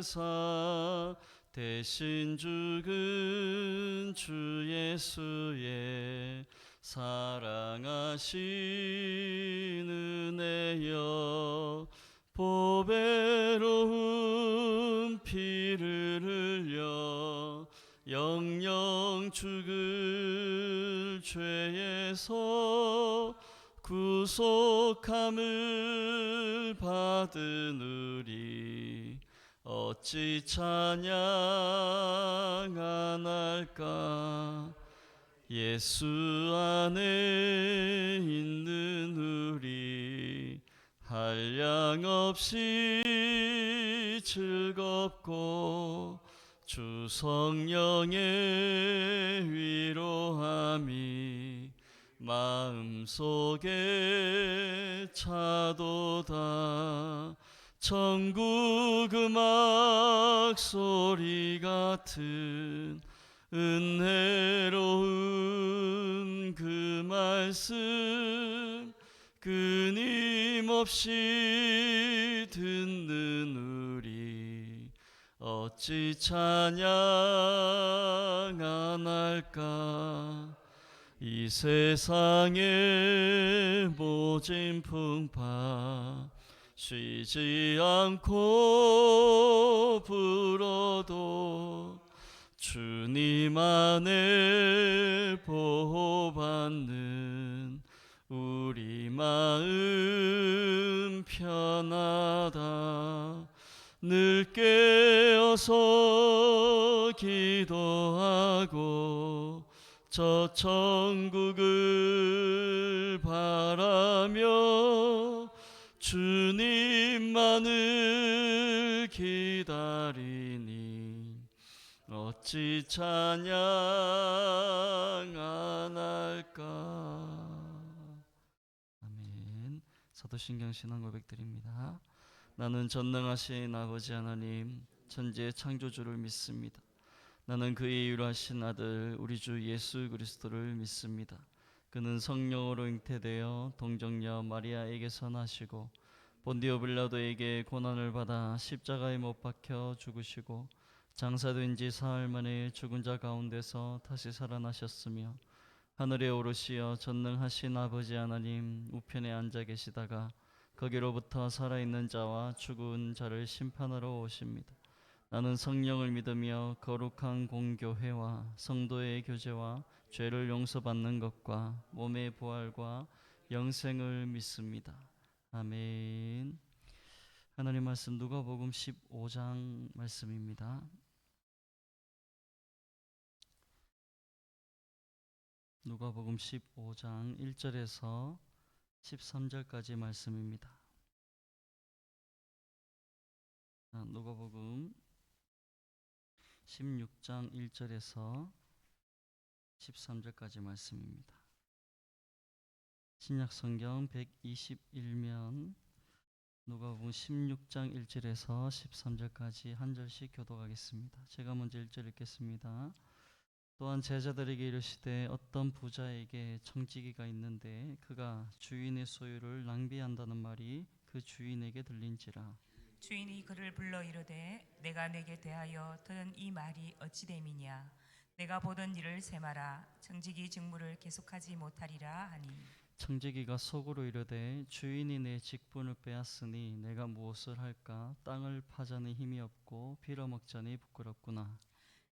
받으사 대신 죽은 주 예수의 사랑하신 은혜여 보배로운 피를 흘려 영영 죽을 죄에서 구속함을 받은 우리 어찌 찬양 안 할까. 예수 안에 있는 우리 한량없이 즐겁고 주 성령의 위로함이 마음속에 차도다. 천국 음악 소리 같은 은혜로운 그 말씀 끊임없이 듣는 우리 어찌 찬양 안 할까. 이 세상의 모진 풍파 쉬지 않고 불어도 주님 안에 보호받는 우리 마음 편하다. 늘 깨어서 기도하고 저 천국을 바라며 주님만을 기다리니 어찌 찬양 안 할까. 아멘. 사도신경 신앙 고백드립니다. 나는 전능하신 아버지 하나님 천지의 창조주를 믿습니다. 나는 그의 유일하신 아들 우리 주 예수 그리스도를 믿습니다. 그는 성령으로 잉태되어 동정녀 마리아에게서 나시고 본디오 빌라도에게 고난을 받아 십자가에 못 박혀 죽으시고 장사된 지 사흘 만에 죽은 자 가운데서 다시 살아나셨으며 하늘에 오르시어 전능하신 아버지 하나님 우편에 앉아 계시다가 거기로부터 살아있는 자와 죽은 자를 심판하러 오십니다. 나는 성령을 믿으며 거룩한 공교회와 성도의 교제와 죄를 용서받는 것과 몸의 부활과 영생을 믿습니다. 아멘. 하나님 말씀 누가복음 15장 말씀입니다. 누가복음 15장 1절에서 13절까지 말씀입니다. 누가복음 16장 1절에서 13절까지 말씀입니다. 신약성경 121면 누가복음 16장 1절에서 13절까지 한 절씩 교독하겠습니다. 제가 먼저 1절 읽겠습니다. 또한 제자들에게 이르시되 어떤 부자에게 청지기가 있는데 그가 주인의 소유를 낭비한다는 말이 그 주인에게 들린지라. 주인이 그를 불러 이르되 내가 내게 대하여 들은 이 말이 어찌 됨이냐. 내가 보던 일을 세마라. 청지기 직무를 계속하지 못하리라 하니. 청지기가 속으로 이르되 주인이 내 직분을 빼앗으니 내가 무엇을 할까. 땅을 파자니 힘이 없고 빌어먹자니 부끄럽구나.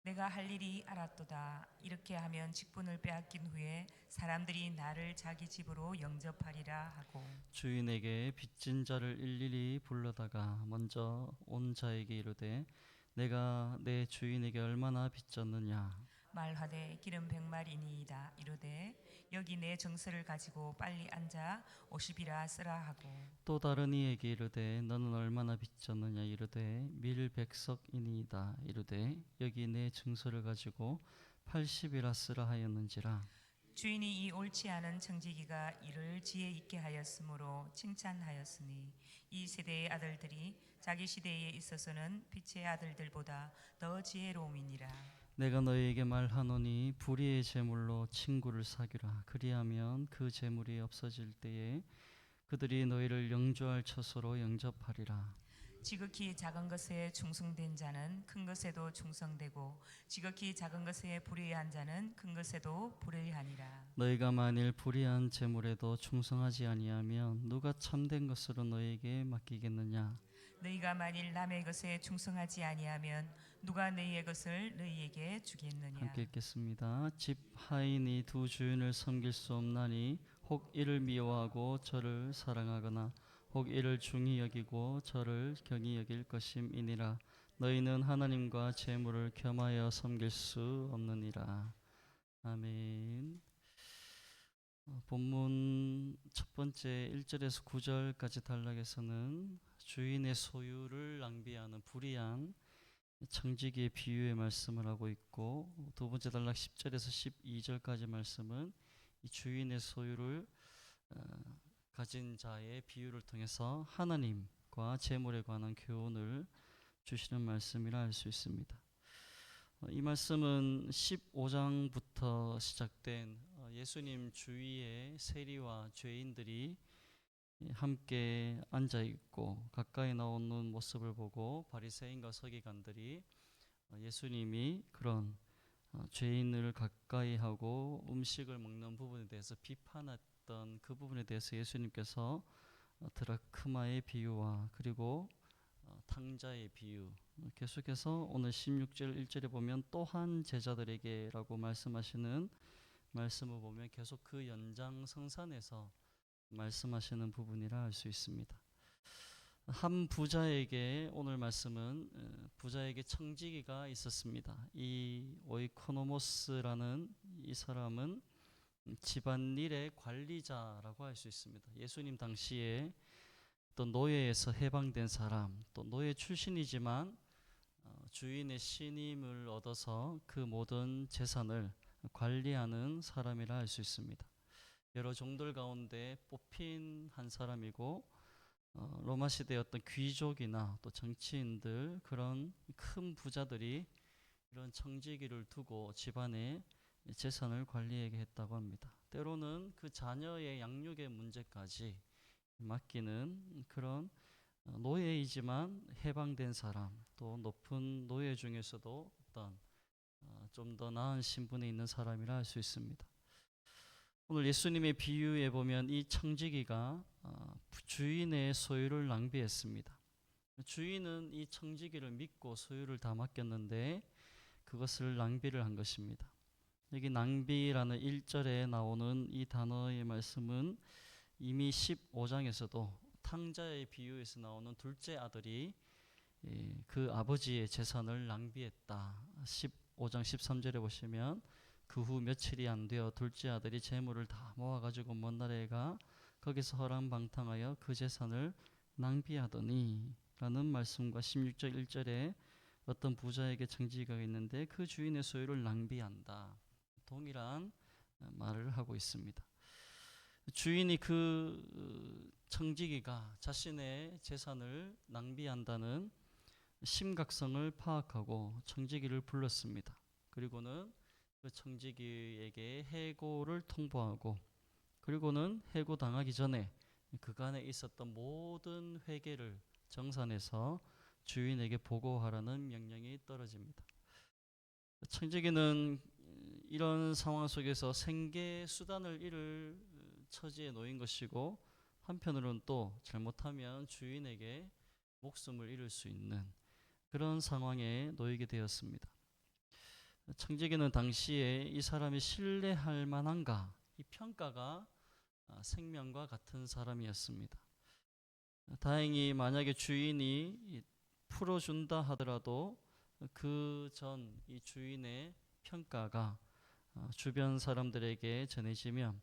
내가 할 일이 알았도다. 이렇게 하면 직분을 빼앗긴 후에 사람들이 나를 자기 집으로 영접하리라 하고 주인에게 빚진 자를 일일이 불러다가 먼저 온 자에게 이르되 내가 내 주인에게 얼마나 빚졌느냐. 말하되 기름 100마리니이다. 이르되 여기 내 정서를 가지고 빨리 앉아 50이라 쓰라 하고 또 다른 이에게 이르되 너는 얼마나 빚졌느냐. 이르되 밀 100석이니이다. 이르되 여기 내 증서를 가지고 80이라 쓰라 하였는지라. 주인이 이 옳지 않은 청지기가 이를 지혜 있게 하였으므로 칭찬하였으니 이 세대의 아들들이 자기 시대에 있어서는 빛의 아들들보다 더 지혜로움이니라. 내가 너희에게 말하노니 불의의 재물로 친구를 사귀라. 그리하면 그 재물이 없어질 때에 그들이 너희를 영주할 처소로 영접하리라. 지극히 작은 것에 충성된 자는 큰 것에도 충성되고 지극히 작은 것에 불의한 자는 큰 것에도 불의하니라. 너희가 만일 불의한 재물에도 충성하지 아니하면 누가 참된 것으로 너희에게 맡기겠느냐? 너희가 만일 남의 것에 충성하지 아니하면 누가 너희의 것을 너희에게 주겠느냐. 함께 읽겠습니다. 집 하인이 두 주인을 섬길 수 없나니 혹 이를 미워하고 저를 사랑하거나 혹 이를 중히 여기고 저를 경히 여길 것임이니라. 너희는 하나님과 재물을 겸하여 섬길 수 없느니라. 아멘. 본문 첫 번째 1절에서 9절까지 단락에서는 주인의 소유를 낭비하는 불의한 청지기의 비유의 말씀을 하고 있고, 두 번째 단락 10절에서 12절까지 말씀은 이 주인의 소유를 가진 자의 비유를 통해서 하나님과 재물에 관한 교훈을 주시는 말씀이라 할 수 있습니다. 이 말씀은 15장부터 시작된 예수님 주위에 세리와 죄인들이 함께 앉아 있고 가까이 나오는 모습을 보고 바리새인과 서기관들이 예수님이 그런 죄인을 가까이 하고 음식을 먹는 부분에 대해서 비판했던 그 부분에 대해서 예수님께서 드라크마의 비유와 그리고 탕자의 비유, 계속해서 오늘 16절 1절에 보면 또한 제자들에게라고 말씀하시는 말씀을 보면 계속 그 연장성산에서 말씀하시는 부분이라 할 수 있습니다. 한 부자에게 오늘 말씀은 부자에게 청지기가 있었습니다. 이 오이코노모스라는 이 사람은 집안일의 관리자라고 할 수 있습니다. 예수님 당시에 또 노예에서 해방된 사람, 또 노예 출신이지만 주인의 신임을 얻어서 그 모든 재산을 관리하는 사람이라 할 수 있습니다. 여러 종들 가운데 뽑힌 한 사람이고 로마 시대의 어떤 귀족이나 또 정치인들, 그런 큰 부자들이 이런 청지기를 두고 집안의 재산을 관리하게 했다고 합니다. 때로는 그 자녀의 양육의 문제까지 맡기는 그런 노예이지만 해방된 사람, 또 높은 노예 중에서도 어떤 좀 더 나은 신분에 있는 사람이라 할 수 있습니다. 오늘 예수님의 비유에 보면 이 청지기가 주인의 소유를 낭비했습니다. 주인은 이 청지기를 믿고 소유를 다 맡겼는데 그것을 낭비를 한 것입니다. 여기 낭비라는 1절에 나오는 이 단어의 말씀은 이미 15장에서도 탕자의 비유에서 나오는 둘째 아들이 그 아버지의 재산을 낭비했다. 15장 13절에 보시면 그 후 며칠이 안 되어 둘째 아들이 재물을 다 모아가지고 먼 나라에 가 거기서 허랑방탕하여 그 재산을 낭비하더니 라는 말씀과 16절 1절에 어떤 부자에게 청지기가 있는데 그 주인의 소유를 낭비한다. 동일한 말을 하고 있습니다. 주인이 그 청지기가 자신의 재산을 낭비한다는 심각성을 파악하고 청지기를 불렀습니다. 그리고는 그 청지기에게 해고를 통보하고, 그리고는 해고당하기 전에 그간에 있었던 모든 회계를 정산해서 주인에게 보고하라는 명령이 떨어집니다. 청지기는 이런 상황 속에서 생계 수단을 잃을 처지에 놓인 것이고, 한편으로는 또 잘못하면 주인에게 목숨을 잃을 수 있는 그런 상황에 놓이게 되었습니다. 청지기는 당시에 이 사람이 신뢰할 만한가, 이 평가가 생명과 같은 사람이었습니다. 다행히 만약에 주인이 풀어준다 하더라도 그 전 이 주인의 평가가 주변 사람들에게 전해지면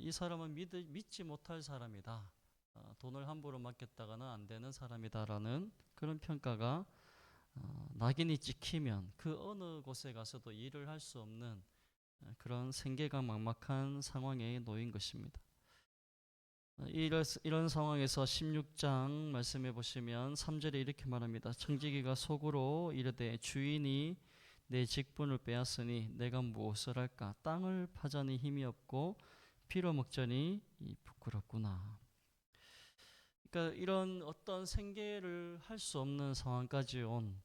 이 사람은 믿지 못할 사람이다, 돈을 함부로 맡겼다가는 안 되는 사람이다라는 그런 평가가 낙인이 찍히면 그 어느 곳에 가서도 일을 할 수 없는 그런 생계가 막막한 상황에 놓인 것입니다. 이런 상황에서 16장 말씀해 보시면 3절에 이렇게 말합니다. 청지기가 속으로 이르되 주인이 내 직분을 빼앗으니 내가 무엇을 할까? 땅을 파자니 힘이 없고 피로 먹자니 부끄럽구나. 그러니까 이런 어떤 생계를 할 수 없는 상황까지 온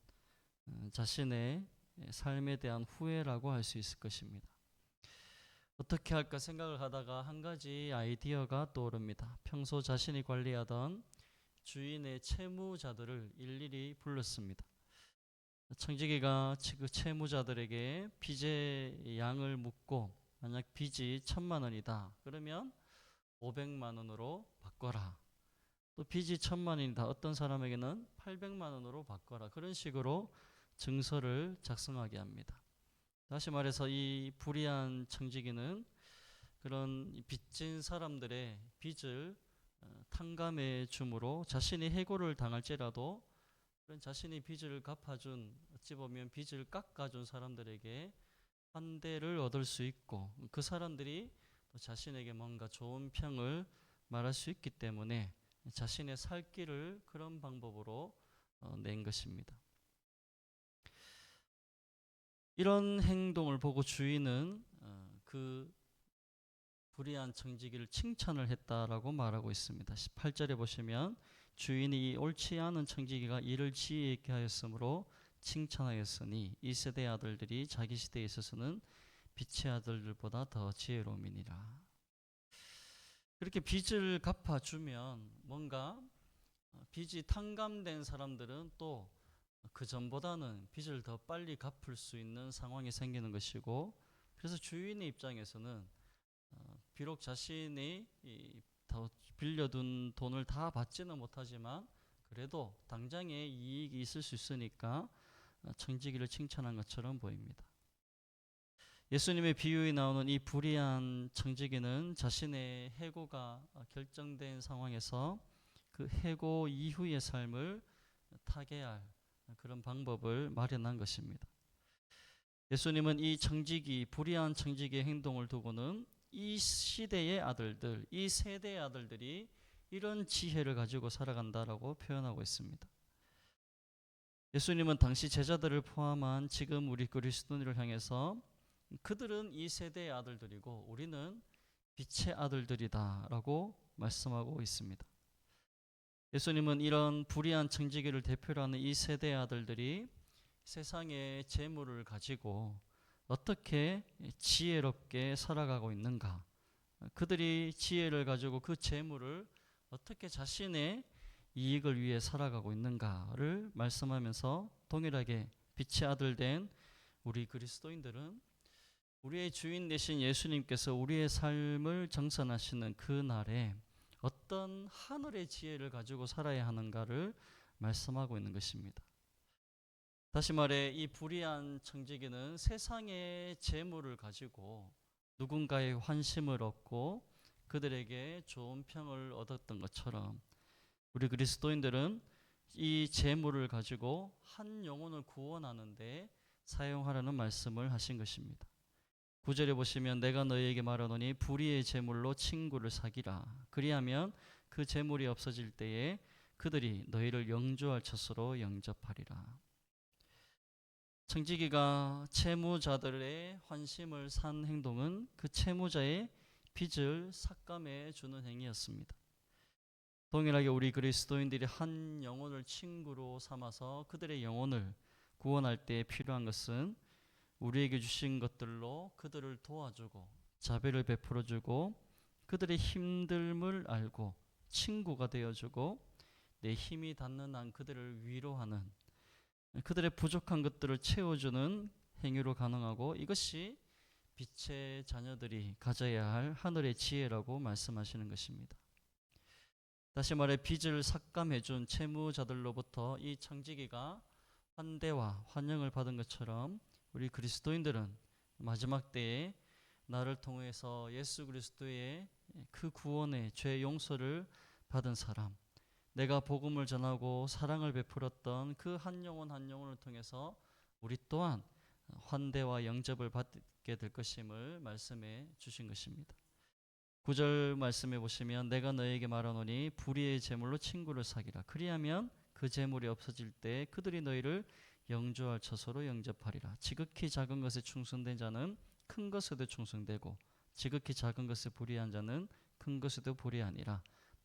자신의 삶에 대한 후회라고 할 수 있을 것입니다. 어떻게 할까 생각을 하다가 한 가지 아이디어가 떠오릅니다. 평소 자신이 관리하던 주인의 채무자들을 일일이 불렀습니다. 청지기가 그 채무자들에게 빚의 양을 묻고 만약 빚이 1,000만 원이다. 그러면 500만 원으로 바꿔라. 또 빚이 1,000만 원이다. 어떤 사람에게는 800만 원으로 바꿔라. 그런 식으로 증서를 작성하게 합니다. 다시 말해서 이 불의한 청지기는 그런 빚진 사람들의 빚을 탕감해 줌으로 자신이 해고를 당할지라도 그런 자신이 빚을 갚아준 어찌 보면 빚을 깎아준 사람들에게 환대를 얻을 수 있고 그 사람들이 또 자신에게 뭔가 좋은 평을 말할 수 있기 때문에 자신의 살 길을 그런 방법으로 낸 것입니다. 이런 행동을 보고 주인은 그 불의한 청지기를 칭찬을 했다라고 말하고 있습니다. 18절에 보시면 주인이 이 옳지 않은 청지기가 이를 지혜 있게 하였으므로 칭찬하였으니 이 세대의 아들들이 자기 시대에 있어서는 빛의 아들들보다 더 지혜로움이니라. 그렇게 빚을 갚아주면 뭔가 빚이 탕감된 사람들은 또 그 전보다는 빚을 더 빨리 갚을 수 있는 상황이 생기는 것이고, 그래서 주인의 입장에서는 비록 자신이 더 빌려둔 돈을 다 받지는 못하지만 그래도 당장에 이익이 있을 수 있으니까 청지기를 칭찬한 것처럼 보입니다. 예수님의 비유에 나오는 이 불의한 청지기는 자신의 해고가 결정된 상황에서 그 해고 이후의 삶을 타개할 그런 방법을 마련한 것입니다. 예수님은 이 청지기, 불의한 청지기의 행동을 두고는 이 시대의 아들들, 이 세대의 아들들이 이런 지혜를 가지고 살아간다라고 표현하고 있습니다. 예수님은 당시 제자들을 포함한 지금 우리 그리스도인을 향해서 그들은 이 세대의 아들들이고 우리는 빛의 아들들이다라고 말씀하고 있습니다. 예수님은 이런 불의한 청지기를 대표로 하는 이 세대의 아들들이 세상의 재물을 가지고 어떻게 지혜롭게 살아가고 있는가, 그들이 지혜를 가지고 그 재물을 어떻게 자신의 이익을 위해 살아가고 있는가를 말씀하면서 동일하게 빛의 아들 된 우리 그리스도인들은 우리의 주인 되신 예수님께서 우리의 삶을 정산하시는 그 날에 어떤 하늘의 지혜를 가지고 살아야 하는가를 말씀하고 있는 것입니다. 다시 말해 이 불의한 청지기는 세상의 재물을 가지고 누군가의 환심을 얻고 그들에게 좋은 평을 얻었던 것처럼 우리 그리스도인들은 이 재물을 가지고 한 영혼을 구원하는데 사용하라는 말씀을 하신 것입니다. 9절에 보시면 내가 너희에게 말하노니 불의의 재물로 친구를 사기라. 그리하면 그 재물이 없어질 때에 그들이 너희를 영주할 처소로 영접하리라. 청지기가 채무자들의 환심을 산 행동은 그 채무자의 빚을 삭감해 주는 행위였습니다. 동일하게 우리 그리스도인들이 한 영혼을 친구로 삼아서 그들의 영혼을 구원할 때 필요한 것은 우리에게 주신 것들로 그들을 도와주고 자비를 베풀어주고 그들의 힘듦을 알고 친구가 되어주고 내 힘이 닿는 한 그들을 위로하는, 그들의 부족한 것들을 채워주는 행위로 가능하고, 이것이 빛의 자녀들이 가져야 할 하늘의 지혜라고 말씀하시는 것입니다. 다시 말해 빚을 삭감해준 채무자들로부터 이 청지기가 환대와 환영을 받은 것처럼 우리 그리스도인들은 마지막 때에 나를 통해서 예수 그리스도의 그 구원의 죄 용서를 받은 사람, 내가 복음을 전하고 사랑을 베풀었던 그 한 영혼 한 영혼을 통해서 우리 또한 환대와 영접을 받게 될 것임을 말씀해 주신 것입니다. 9절 말씀해 보시면 내가 너에게 말하노니 불의의 재물로 친구를 사기라. 그리하면 그 재물이 없어질 때 그들이 너희를 영주할 처소로 영접하리라. 지극히 작은 것에 충성된 자는 큰 것에도 충성되고 지극히 작은 것에 불의한 자는 큰 것에도 불의하니라.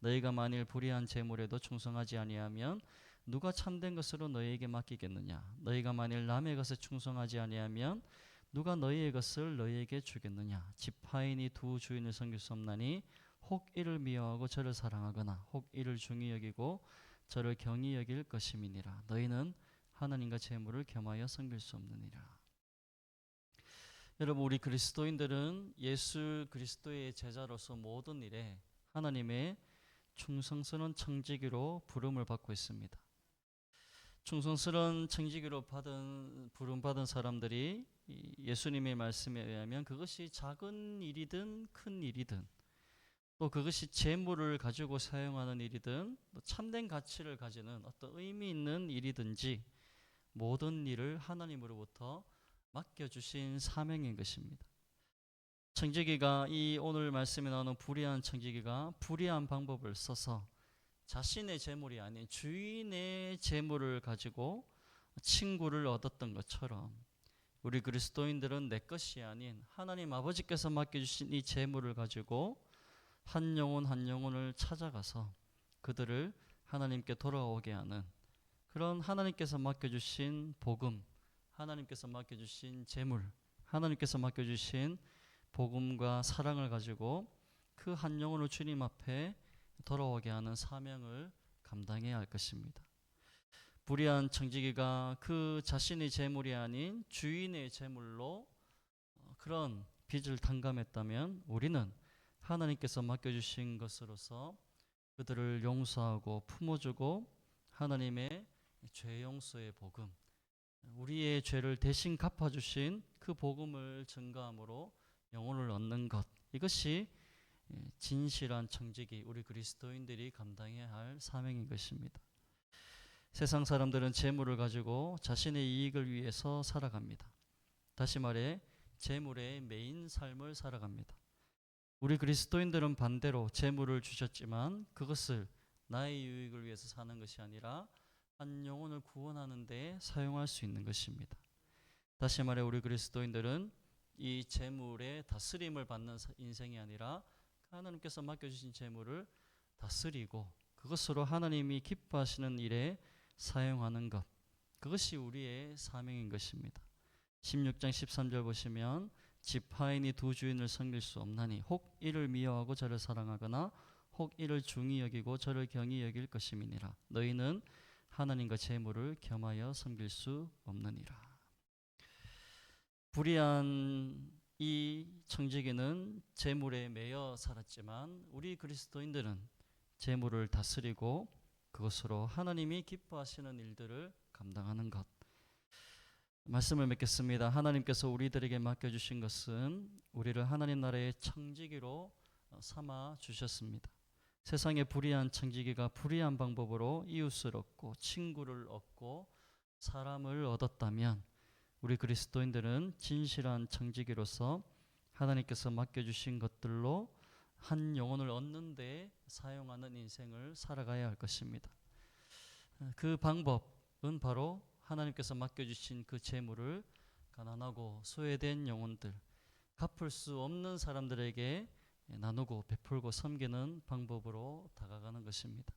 너희가 만일 불의한 제물에도 충성하지 아니하면 누가 참된 것으로 너희에게 맡기겠느냐? 너희가 만일 남의 것에 충성하지 아니하면 누가 너희의 것을 너희에게 주겠느냐? 지파인이 두 주인을 섬길 수 없나니 혹 이를 미워하고 저를 사랑하거나 혹 이를 중히 여기고 저를 경히 여길 것임이니라. 너희는 하나님과 재물을 겸하여 섬길 수 없느니라. 여러분, 우리 그리스도인들은 예수 그리스도의 제자로서 모든 일에 하나님의 충성스러운 청지기로 부름을 받고 있습니다. 충성스러운 청지기로 부름받은 사람들이 예수님의 말씀에 의하면 그것이 작은 일이든 큰 일이든 또 그것이 재물을 가지고 사용하는 일이든 또 참된 가치를 가지는 어떤 의미 있는 일이든지 모든 일을 하나님으로부터 맡겨주신 사명인 것입니다. 청지기가 이 오늘 말씀에 나오는 불의한 청지기가 불의한 방법을 써서 자신의 재물이 아닌 주인의 재물을 가지고 친구를 얻었던 것처럼 우리 그리스도인들은 내 것이 아닌 하나님 아버지께서 맡겨주신 이 재물을 가지고 한 영혼 한 영혼을 찾아가서 그들을 하나님께 돌아오게 하는 그런 하나님께서 맡겨주신 복음, 하나님께서 맡겨주신 재물, 하나님께서 맡겨주신 복음과 사랑을 가지고 그 한 영혼을 주님 앞에 돌아오게 하는 사명을 감당해야 할 것입니다. 불의한 청지기가 그 자신의 재물이 아닌 주인의 재물로 그런 빚을 탕감했다면 우리는 하나님께서 맡겨주신 것으로서 그들을 용서하고 품어주고 하나님의 죄 용서의 복음, 우리의 죄를 대신 갚아주신 그 복음을 증거함으로 영혼을 얻는 것, 이것이 진실한 청지기 우리 그리스도인들이 감당해야 할 사명인 것입니다. 세상 사람들은 재물을 가지고 자신의 이익을 위해서 살아갑니다. 다시 말해 재물의 메인 삶을 살아갑니다. 우리 그리스도인들은 반대로 재물을 주셨지만 그것을 나의 유익을 위해서 사는 것이 아니라 한 영혼을 구원하는 데 사용할 수 있는 것입니다. 다시 말해 우리 그리스도인들은 이 재물의 다스림을 받는 인생이 아니라 하나님께서 맡겨주신 재물을 다스리고 그것으로 하나님이 기뻐하시는 일에 사용하는 것, 그것이 우리의 사명인 것입니다. 16장 13절 보시면 지파인이 두 주인을 섬길 수 없나니 혹 이를 미워하고 저를 사랑하거나 혹 이를 중히 여기고 저를 경히 여길 것임이니라. 너희는 하나님과 재물을 겸하여 섬길 수 없느니라. 불의한 이 청지기는 재물에 매여 살았지만 우리 그리스도인들은 재물을 다스리고 그것으로 하나님이 기뻐하시는 일들을 감당하는 것. 말씀을 맺겠습니다. 하나님께서 우리들에게 맡겨주신 것은 우리를 하나님 나라의 청지기로 삼아 주셨습니다. 세상의 불의한 청지기가 불의한 방법으로 이웃을 얻고 친구를 얻고 사람을 얻었다면 우리 그리스도인들은 진실한 청지기로서 하나님께서 맡겨주신 것들로 한 영혼을 얻는 데 사용하는 인생을 살아가야 할 것입니다. 그 방법은 바로 하나님께서 맡겨주신 그 재물을 가난하고 소외된 영혼들, 갚을 수 없는 사람들에게 나누고 베풀고 섬기는 방법으로 다가가는 것입니다.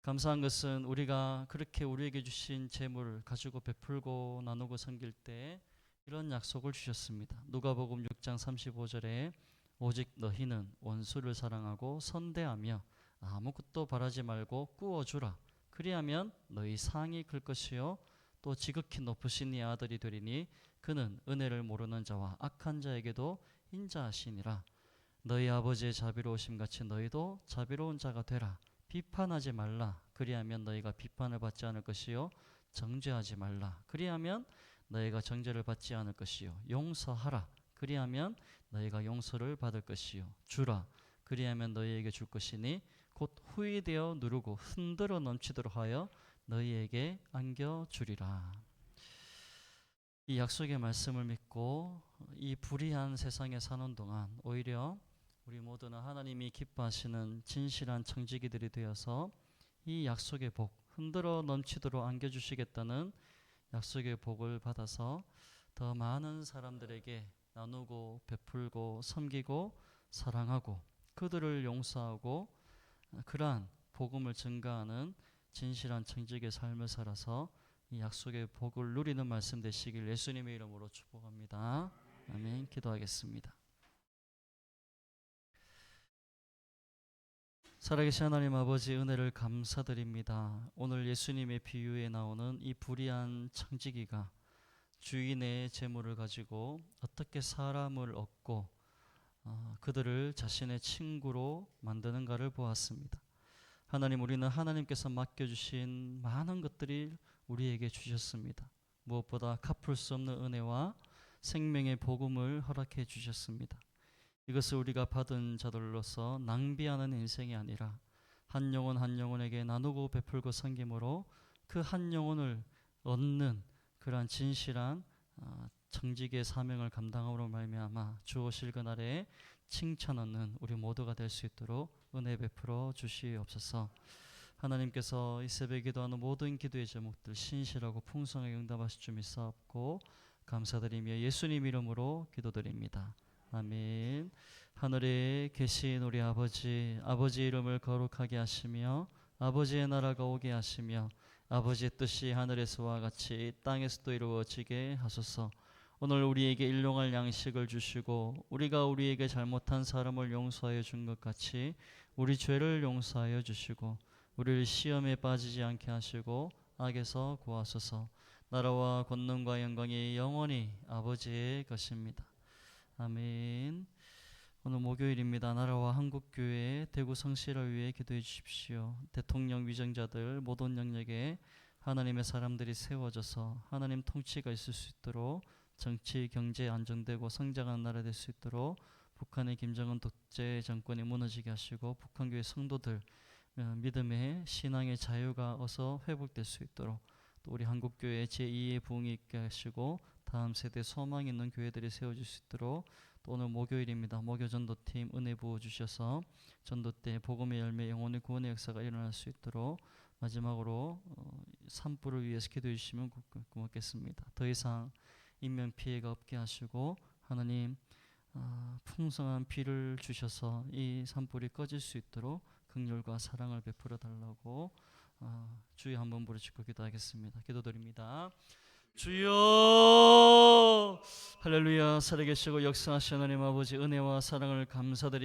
감사한 것은 우리가 그렇게 우리에게 주신 재물을 가지고 베풀고 나누고 섬길 때 이런 약속을 주셨습니다. 누가복음 6장 35절에 오직 너희는 원수를 사랑하고 선대하며 아무것도 바라지 말고 꾸어주라. 그리하면 너희 상이 클 것이요 또 지극히 높으신 이 아들이 되리니 그는 은혜를 모르는 자와 악한 자에게도 인자하시니라. 너희 아버지의 자비로우심 같이 너희도 자비로운 자가 되라. 비판하지 말라. 그리하면 너희가 비판을 받지 않을 것이요 정죄하지 말라. 그리하면 너희가 정죄를 받지 않을 것이요 용서하라. 그리하면 너희가 용서를 받을 것이요 주라. 그리하면 너희에게 줄 것이니 곧 후이되어 누르고 흔들어 넘치도록 하여 너희에게 안겨주리라. 이 약속의 말씀을 믿고 이 불의한 세상에 사는 동안 오히려 우리 모두는 하나님이 기뻐하시는 진실한 청지기들이 되어서 이 약속의 복, 흔들어 넘치도록 안겨주시겠다는 약속의 복을 받아서 더 많은 사람들에게 나누고 베풀고 섬기고 사랑하고 그들을 용서하고 그러한 복음을 증가하는 진실한 청지기의 삶을 살아서 이 약속의 복을 누리는 말씀 되시길 예수님의 이름으로 축복합니다. 아멘. 기도하겠습니다. 살아계신 하나님 아버지, 은혜를 감사드립니다. 오늘 예수님의 비유에 나오는 이 불의한 청지기가 주인의 재물을 가지고 어떻게 사람을 얻고 그들을 자신의 친구로 만드는가를 보았습니다. 하나님, 우리는 하나님께서 맡겨주신 많은 것들이 우리에게 주셨습니다. 무엇보다 갚을 수 없는 은혜와 생명의 복음을 허락해 주셨습니다. 이것을 우리가 받은 자들로서 낭비하는 인생이 아니라 한 영혼 한 영혼에게 나누고 베풀고 섬김으로 그 한 영혼을 얻는 그러한 진실한 청지기의 사명을 감당함으로 말미암아 주 오실 그날에 칭찬 얻는 우리 모두가 될 수 있도록 은혜 베풀어 주시옵소서. 하나님께서 이 새벽에 기도하는 모든 기도의 제목들 신실하고 풍성하게 응답하실 줄 믿사옵고 감사드리며 예수님 이름으로 기도드립니다. 아멘. 하늘에 계신 우리 아버지, 아버지 이름을 거룩하게 하시며 아버지의 나라가 오게 하시며 아버지의 뜻이 하늘에서와 같이 땅에서도 이루어지게 하소서. 오늘 우리에게 일용할 양식을 주시고 우리가 우리에게 잘못한 사람을 용서하여 준 것 같이 우리 죄를 용서하여 주시고 우리를 시험에 빠지지 않게 하시고 악에서 구하소서. 나라와 권능과 영광이 영원히 아버지의 것입니다. 아멘. 오늘 목요일입니다. 나라와 한국교회 대구 성실을 위해 기도해 주십시오. 대통령 위정자들 모든 영역에 하나님의 사람들이 세워져서 하나님 통치가 있을 수 있도록 정치, 경제 안정되고 성장하는 나라 될 수 있도록 북한의 김정은 독재 정권이 무너지게 하시고 북한교회 성도들 믿음의 신앙의 자유가 어서 회복될 수 있도록 또 우리 한국교회 제2의 부흥이 있게 하시고 다음 세대 소망 있는 교회들이 세워질 수 있도록 또 오늘 목요일입니다. 목요 전도팀 은혜 부어 주셔서 전도 때 복음의 열매 영혼의 구원의 역사가 일어날 수 있도록 마지막으로 산불을 위해서 기도해 주시면 고맙겠습니다. 더 이상 인명 피해가 없게 하시고 하나님 풍성한 비를 주셔서 이 산불이 꺼질 수 있도록 긍휼과 사랑을 베풀어 달라고 주여 한번 부르짖고 기도하겠습니다. 기도드립니다. 주여 할렐루야. 살아계시고 역사하신 하나님 아버지 은혜와 사랑을 감사드립니다.